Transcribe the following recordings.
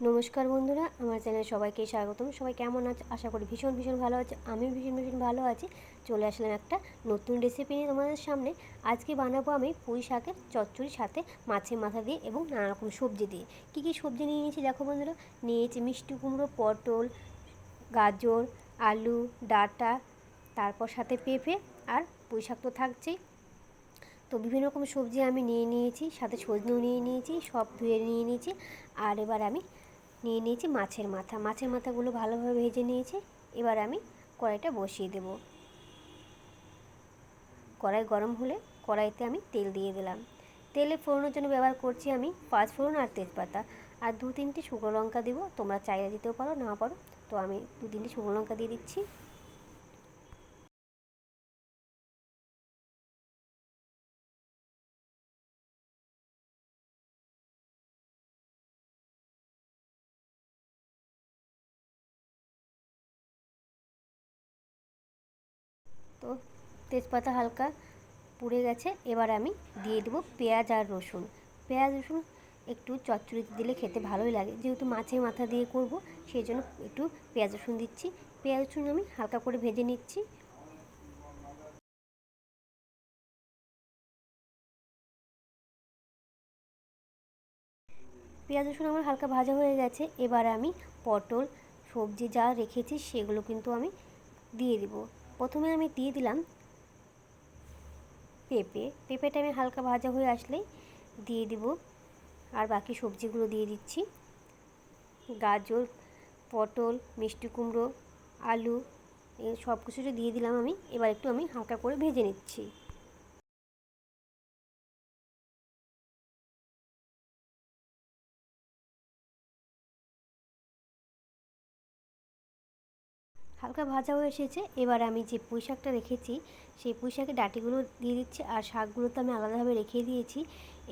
নমস্কার বন্ধুরা, আমার চ্যানেলে সবাইকে স্বাগতম। সবাই কেমন আছে? আশা করি ভীষণ ভীষণ ভালো আছে। আমিও ভীষণ ভীষণ ভালো আছি। চলে আসলাম একটা নতুন রেসিপি নিয়ে তোমাদের সামনে। আজকে বানাবো আমি পুঁই শাকের চচ্চড়ির সাথে মাছের মাথা দিয়ে এবং নানা রকম সবজি দিয়ে। কী কী সবজি নিয়ে নিয়েছি দেখো বন্ধুরা। নিয়েছি মিষ্টি কুমড়ো, পটল, গাজর, আলু, ডাঁটা, তারপর সাথে পেঁপে আর পুঁই শাক তো থাকছেই। তো বিভিন্ন রকম সবজি আমি নিয়ে নিয়েছি, সাথে সজনেও নিয়ে নিয়েছি, সব ধুয়ে নিয়ে নিয়েছি। আর এবার আমি নিয়ে নিয়েছি মাছের মাথা। মাছের মাথাগুলো ভালোভাবে ভেজে নিয়েছি। এবার আমি কড়াইটা বসিয়ে দেব। কড়াই গরম হলে কড়াইতে আমি তেল দিয়ে দিলাম। তেলে ফোড়নের জন্য ব্যবহার করছি আমি 5 ফোড়ন আর তেজপাতা, আর 2-3টে শুকনো লঙ্কা দেবো। তোমরা চাইলে দিতেও পারো, না পারো। তো আমি 2-3টে শুকনো লঙ্কা দিয়ে দিচ্ছি। তো তেজপাতা হালকা পুড়ে গেছে। এবার আমি দিয়ে দেবো পেঁয়াজ আর রসুন। পেঁয়াজ রসুন একটু চচ্চড়িতে দিলে খেতে ভালোই লাগে, যেহেতু মাছের মাথা দিয়ে করব সেই জন্য একটু পেঁয়াজ রসুন দিচ্ছি। পেঁয়াজ রসুন আমি হালকা করে ভেজে নিচ্ছি। পেঁয়াজ রসুন আমার হালকা ভাজা হয়ে গেছে। এবার আমি পটল, সবজি যা রেখেছি সেগুলো কিন্তু আমি দিয়ে দিব। প্রথমে আমি দিয়ে দিলাম পেঁপেটা আমি হালকা ভাজা হয়ে আসলেই দিয়ে দিব। আর বাকি সবজিগুলো দিয়ে দিচ্ছি, গাজর, পটল, মিষ্টি কুমড়ো, আলু, এই সব কিছু দিয়ে দিলাম আমি। এবার একটু আমি হালকা করে ভেজে নিচ্ছি। হালকা ভাজা হয়ে এসেছে। এবার আমি যে পুঁই শাকটা রেখেছি সেই পুঁই শাকের ডাঁটিগুলো দিয়ে দিচ্ছি, আর শাকগুলো তো আমি আলাদাভাবে রেখে দিয়েছি।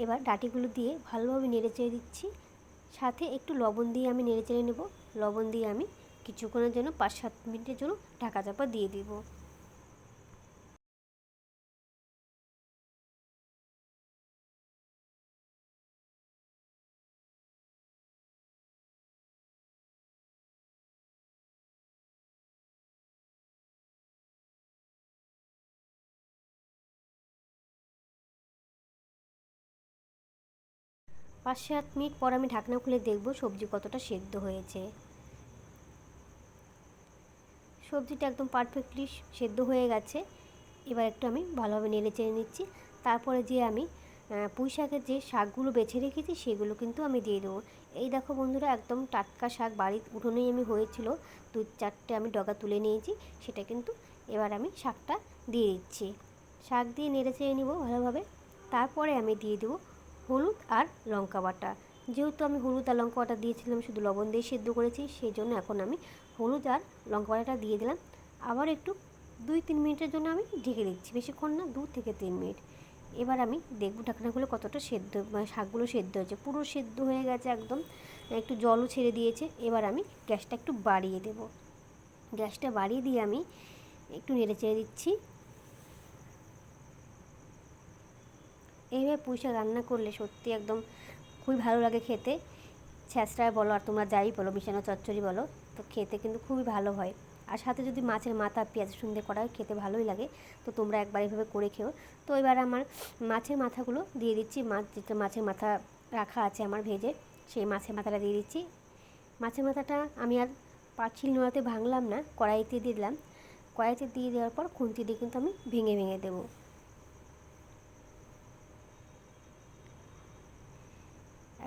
এবার ডাঁটিগুলো দিয়ে ভালোভাবে নেড়ে চেড়ে দিচ্ছি। সাথে একটু লবণ দিয়ে আমি নেড়ে চেড়ে নেব। লবণ দিয়ে আমি কিছুক্ষণের জন্য 5-7 মিনিটের জন্য ঢাকা চাপা দিয়ে দিব। পাঁচ সাত মিনিট পর আমি ঢাকনা খুলে দেখব সবজি কতটা সেদ্ধ হয়েছে। সবজিটা একদম পারফেক্টলি সেদ্ধ হয়ে গেছে। এবার একটু আমি ভালোভাবে নেড়ে চেড়ে নিচ্ছি। তারপরে যে আমি পুঁই শাকের যে শাকগুলো বেছে রেখেছি সেগুলো কিন্তু আমি দিয়ে দেবো। এই দেখো বন্ধুরা, একদম টাটকা শাক, বাড়ির উঠোনেই আমি হয়েছিল, 2-4টে আমি ডগা তুলে নিয়েছি। সেটা কিন্তু এবার আমি শাকটা দিয়ে দিচ্ছি। শাক দিয়ে নেড়ে চেড়ে নিব ভালোভাবে। তারপরে আমি দিয়ে দেবো হলুদ আর লঙ্কা বাটা। যেহেতু আমি হলুদ আর লঙ্কা বাটা দিয়েছিলাম, শুধু লবণ দিয়ে সেদ্ধ করেছি, সেই জন্য এখন আমি হলুদ আর লঙ্কা বাটাটা দিয়ে দিলাম। আবার একটু 2-3 মিনিটের জন্য আমি ঢেকে দিচ্ছি, বেশিক্ষণ না, 2 থেকে 3 মিনিট। এবার আমি দেখব ঢাকনাগুলো কতটা সেদ্ধ, মানে শাকগুলো সেদ্ধ হয়েছে, পুরো সেদ্ধ হয়ে গেছে একদম, একটু জলও ছেড়ে দিয়েছে। এবার আমি গ্যাসটা একটু বাড়িয়ে দেব। গ্যাসটা বাড়িয়ে দিয়ে আমি একটু নেড়ে চেড়ে দিচ্ছি। এইভাবে পুঁই শাক রান্না করলে সত্যি একদম খুবই ভালো লাগে খেতে। ছ্যাঁচড়ায় বলো আর তোমরা যাই বলো, মিশানো চচ্চড়ি বলো, তো খেতে কিন্তু খুবই ভালো হয়। আর সাথে যদি মাছের মাথা পেঁয়াজ রসুন দিয়ে করা হয়, খেতে ভালোই লাগে। তো তোমরা একবার এভাবে করে খেও। তো এবার আমার মাছের মাথাগুলো দিয়ে দিচ্ছি। যেটা মাছের মাথা রাখা আছে আমার ভেজে, সেই মাছের মাথাটা দিয়ে দিচ্ছি। মাছের মাথাটা আমি আর পাঁচিল নোড়াতে ভাঙলাম না, কড়াইতে দিয়ে দিলাম। কড়াইতে দিয়ে দেওয়ার পর খুন্তি দিয়ে কিন্তু আমি ভেঙে ভেঙে দেবো।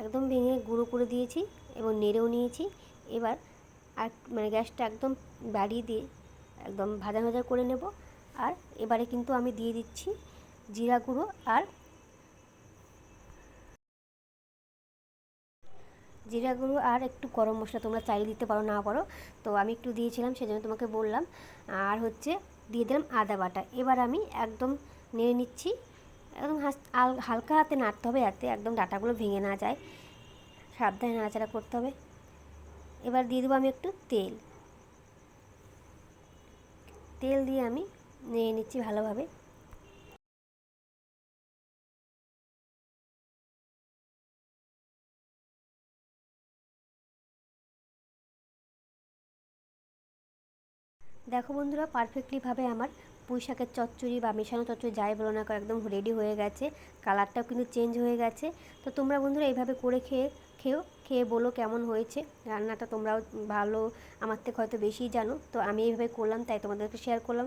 একদম ভেঙে গুঁড়ো করে দিয়েছি এবং নেড়েও নিয়েছি। এবার আর মানে গ্যাসটা একদম বাড়িয়ে দিয়ে একদম ভাজা ভাজা করে নেব। আর এবারে কিন্তু আমি দিয়ে দিচ্ছি জিরা গুঁড়ো আর একটু গরম মশলা। তোমরা চাইলে দিতে পারো, না পারো। তো আমি একটু দিয়েছিলাম, সেজন্য তোমাকে বললাম। আর হচ্ছে দিয়ে দিলাম আদা বাটা। এবার আমি একদম নেড়ে নিচ্ছি। একদম হালকা হাতে নাড়তে হবে, যাতে একদম ডাঁটাগুলো ভেঙে না যায়। সাবধানে নাড়াচাড়া করতে হবে। এবার দিয়ে দেবো আমি একটু তেল। তেল দিয়ে আমি নেড়ে নিচ্ছি ভালোভাবে। দেখো বন্ধুরা, পারফেক্টলিভাবে আমার পুঁই শাকের চচ্চড়ি বা মেশানো চচ্চড়ি যাই বলো না, একদম রেডি হয়ে গেছে। কালারটাও কিন্তু চেঞ্জ হয়ে গেছে। তো তোমরা বন্ধুরা এইভাবে করে খেয়ে বলো কেমন হয়েছে রান্নাটা। তোমরাও ভালো আমার থেকে হয়তো বেশিই জানো, তো আমি এইভাবে করলাম তাই তোমাদেরকে শেয়ার করলাম।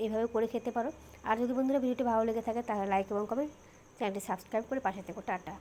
এইভাবে করে খেতে পারো। আর যদি বন্ধুরা ভিডিওটি ভালো লেগে থাকে তাহলে লাইক এবং কমেন্ট, চ্যানেলটি সাবস্ক্রাইব করে পাশে থেকো। টাটা।